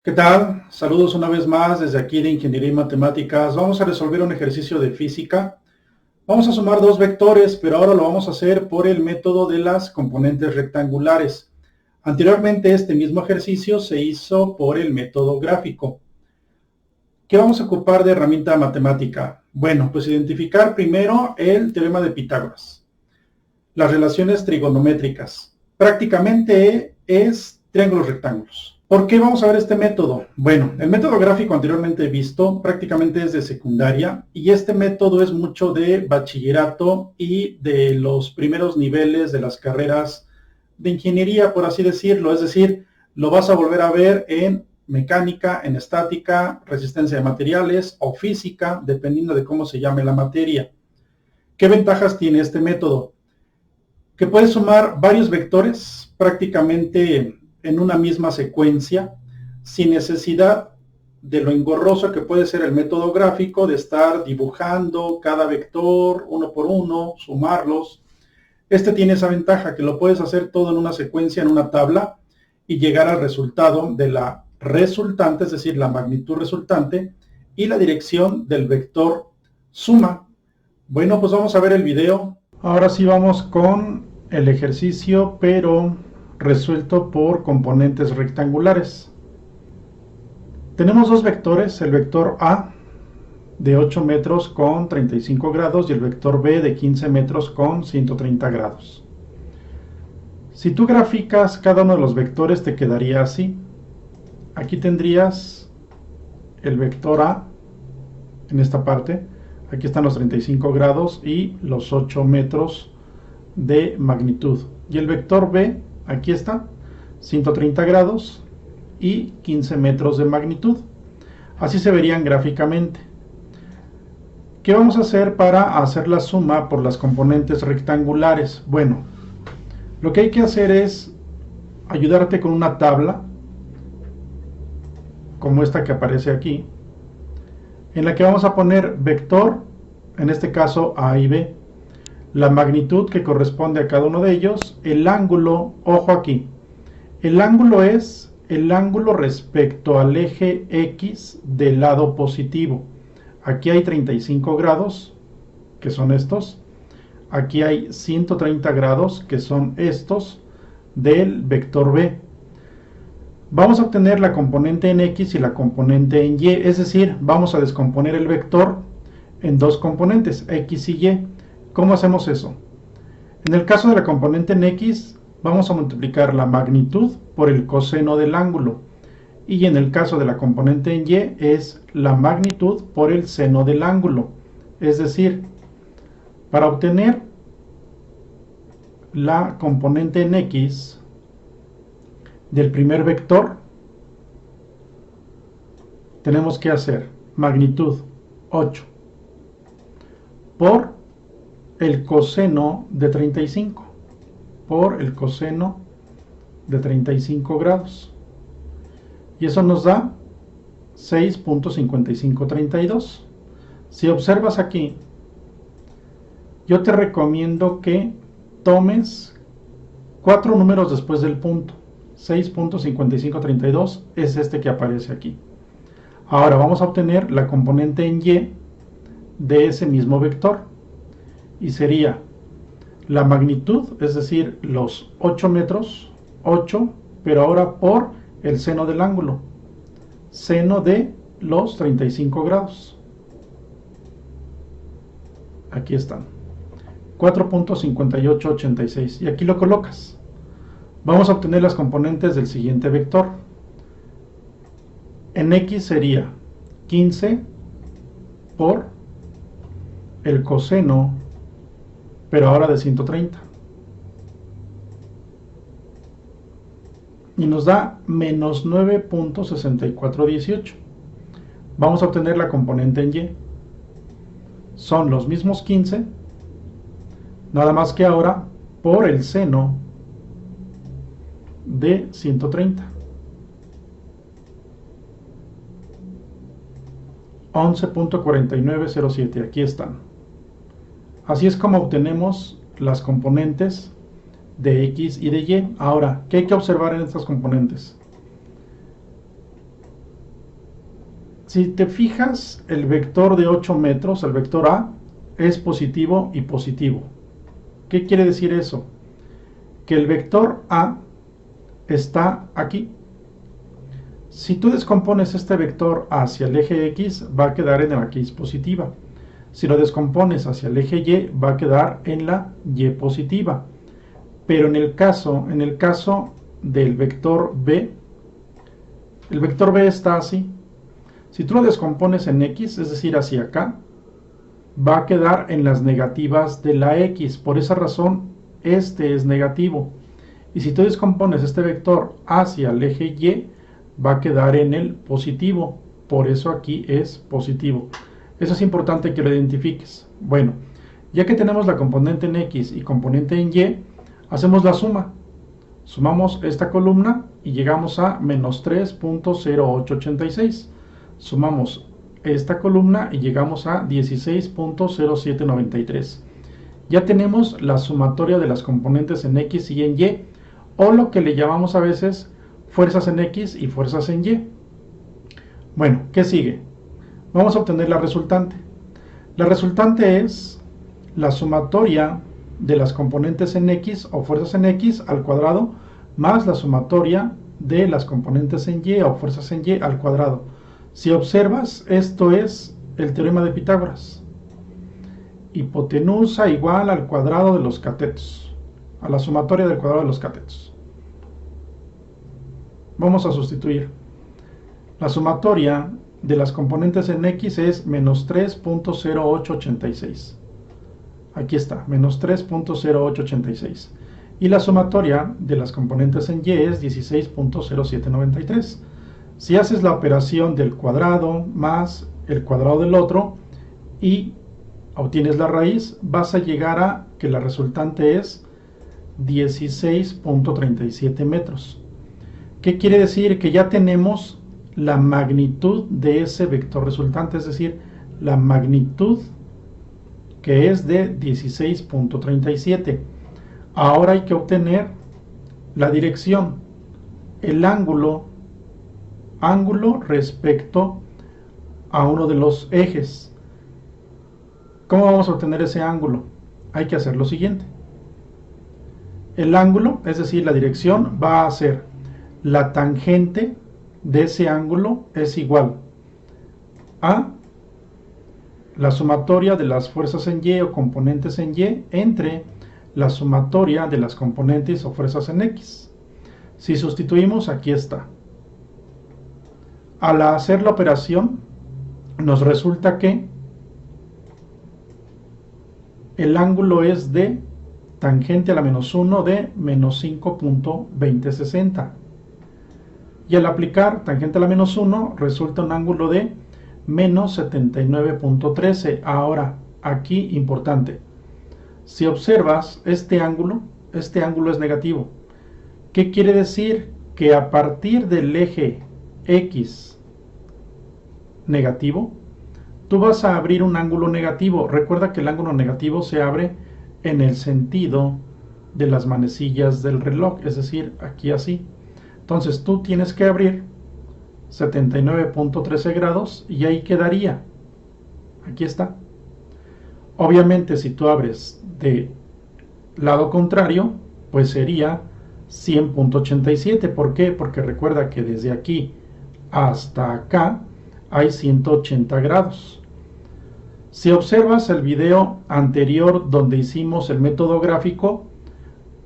¿Qué tal? Saludos una vez más desde aquí de Ingeniería y Matemáticas. Vamos a resolver un ejercicio de física. Vamos a sumar dos vectores, pero ahora lo vamos a hacer por el método de las componentes rectangulares. Anteriormente este mismo ejercicio se hizo por el método gráfico. ¿Qué vamos a ocupar de herramienta matemática? Bueno, pues identificar primero el teorema de Pitágoras. Las relaciones trigonométricas. Prácticamente es triángulos rectángulos. ¿Por qué vamos a ver este método? Bueno, el método gráfico anteriormente visto prácticamente es de secundaria y este método es mucho de bachillerato y de los primeros niveles de las carreras de ingeniería, por así decirlo. Es decir, lo vas a volver a ver en mecánica, en estática, resistencia de materiales o física, dependiendo de cómo se llame la materia. ¿Qué ventajas tiene este método? Que puedes sumar varios vectores prácticamente en una misma secuencia sin necesidad de lo engorroso que puede ser el método gráfico de estar dibujando cada vector uno por uno, sumarlos. Este tiene esa ventaja que lo puedes hacer todo en una secuencia, en una tabla y llegar al resultado de la resultante, es decir, la magnitud resultante y la dirección del vector suma. Bueno, pues vamos a ver el video. Ahora sí vamos con el ejercicio, pero resuelto por componentes rectangulares. Tenemos dos vectores, el vector A de 8 metros con 35 grados y el vector B de 15 metros con 130 grados. Si tú graficas cada uno de los vectores te quedaría así. Aquí tendrías el vector A en esta parte. Aquí están los 35 grados y los 8 metros de magnitud. Y el vector B, aquí está, 130 grados y 15 metros de magnitud. Así se verían gráficamente. ¿Qué vamos a hacer para hacer la suma por las componentes rectangulares? Bueno, lo que hay que hacer es ayudarte con una tabla, como esta que aparece aquí, en la que vamos a poner vector, en este caso A y B, la magnitud que corresponde a cada uno de ellos, el ángulo, ojo aquí, el ángulo es el ángulo respecto al eje X del lado positivo. Aquí hay 35 grados, que son estos, aquí hay 130 grados, que son estos, del vector B. Vamos a obtener la componente en X y la componente en Y, es decir, vamos a descomponer el vector en dos componentes, X y Y. ¿Cómo hacemos eso? En el caso de la componente en X, vamos a multiplicar la magnitud por el coseno del ángulo. Y en el caso de la componente en Y, es la magnitud por el seno del ángulo. Es decir, para obtener la componente en X del primer vector, tenemos que hacer magnitud 8 por el coseno de 35 por el coseno de 35 grados y eso nos da 6.5532. Si observas aquí, yo te recomiendo que tomes 4 números después del punto. 6.5532 es este que aparece aquí. Ahora vamos a obtener la componente en Y de ese mismo vector y sería la magnitud, es decir, los 8 metros, 8, pero ahora por el seno del ángulo, seno de los 35 grados. Aquí están, 4.5886, y aquí lo colocas. Vamos a obtener las componentes del siguiente vector. En X sería 15 por el coseno, pero ahora de 130. Y nos da menos 9.6418. Vamos a obtener la componente en Y. Son los mismos 15, nada más que ahora por el seno de 130. 11.4907, aquí están. Así es como obtenemos las componentes de X y de Y. Ahora, ¿qué hay que observar en estas componentes? Si te fijas, el vector de 8 metros, el vector A, es positivo y positivo. ¿Qué quiere decir eso? Que el vector A está aquí. Si tú descompones este vector hacia el eje X, va a quedar en la X positiva. Si lo descompones hacia el eje Y, va a quedar en la Y positiva. Pero en el caso del vector B, el vector B está así. Si tú lo descompones en X, es decir, hacia acá, va a quedar en las negativas de la X. Por esa razón, este es negativo. Y si tú descompones este vector hacia el eje Y, va a quedar en el positivo. Por eso aquí es positivo. Eso es importante que lo identifiques. Bueno, ya que tenemos la componente en X y componente en Y, hacemos la suma. Sumamos esta columna y llegamos a menos 3.0886. Sumamos esta columna y llegamos a 16.0793. Ya tenemos la sumatoria de las componentes en X y en Y, o lo que le llamamos a veces fuerzas en X y fuerzas en Y. Bueno, ¿qué sigue? Vamos a obtener la resultante. La resultante es la sumatoria de las componentes en X o fuerzas en X al cuadrado más la sumatoria de las componentes en Y o fuerzas en Y al cuadrado. Si observas, esto es el teorema de Pitágoras. Hipotenusa igual al cuadrado de los catetos, a la sumatoria del cuadrado de los catetos. Vamos a sustituir. La sumatoria de las componentes en X es menos 3.0886. Aquí está, menos 3.0886. Y la sumatoria de las componentes en Y es 16.0793. Si haces la operación del cuadrado más el cuadrado del otro y obtienes la raíz, vas a llegar a que la resultante es 16.37 metros. ¿Qué quiere decir? Que ya tenemos la magnitud de ese vector resultante, es decir, la magnitud que es de 16.37. Ahora hay que obtener la dirección, el ángulo respecto a uno de los ejes. ¿Cómo vamos a obtener ese ángulo? Hay que hacer lo siguiente. El ángulo, es decir, la dirección, va a ser la tangente de ese ángulo es igual a la sumatoria de las fuerzas en Y o componentes en Y entre la sumatoria de las componentes o fuerzas en X. Si sustituimos, aquí está. Al hacer la operación, nos resulta que el ángulo es de tangente a la menos 1 de menos 5.2060. Y al aplicar tangente a la menos 1, resulta un ángulo de menos 79.13. Ahora, aquí importante. Si observas este ángulo es negativo. ¿Qué quiere decir? Que a partir del eje X negativo, tú vas a abrir un ángulo negativo. Recuerda que el ángulo negativo se abre en el sentido de las manecillas del reloj, es decir, aquí así. Entonces tú tienes que abrir 79.13 grados y ahí quedaría. Aquí está. Obviamente si tú abres de lado contrario, pues sería 100.87. ¿Por qué? Porque recuerda que desde aquí hasta acá hay 180 grados. Si observas el video anterior donde hicimos el método gráfico,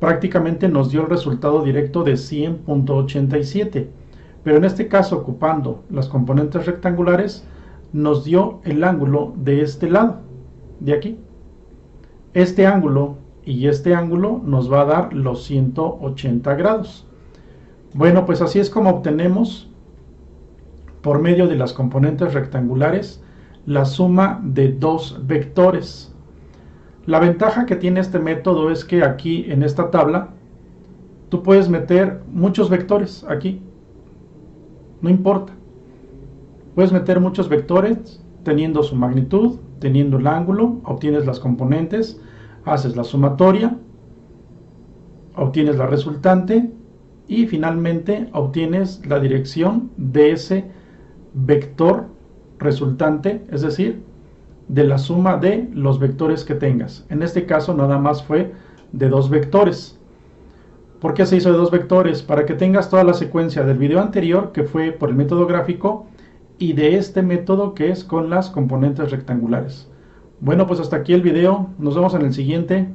prácticamente nos dio el resultado directo de 100.87. Pero en este caso, ocupando las componentes rectangulares, nos dio el ángulo de este lado, de aquí. Este ángulo y este ángulo nos va a dar los 180 grados. Bueno, pues así es como obtenemos, por medio de las componentes rectangulares, la suma de dos vectores. La ventaja que tiene este método es que aquí en esta tabla tú puedes meter muchos vectores aquí. No importa. Puedes meter muchos vectores teniendo su magnitud, teniendo el ángulo, obtienes las componentes, haces la sumatoria, obtienes la resultante y finalmente obtienes la dirección de ese vector resultante, es decir, de la suma de los vectores que tengas. En este caso nada más fue de 2 vectores. ¿Por qué se hizo de 2 vectores? Para que tengas toda la secuencia del video anterior, que fue por el método gráfico, y de este método, que es con las componentes rectangulares. Bueno, pues hasta aquí el video. Nos vemos en el siguiente.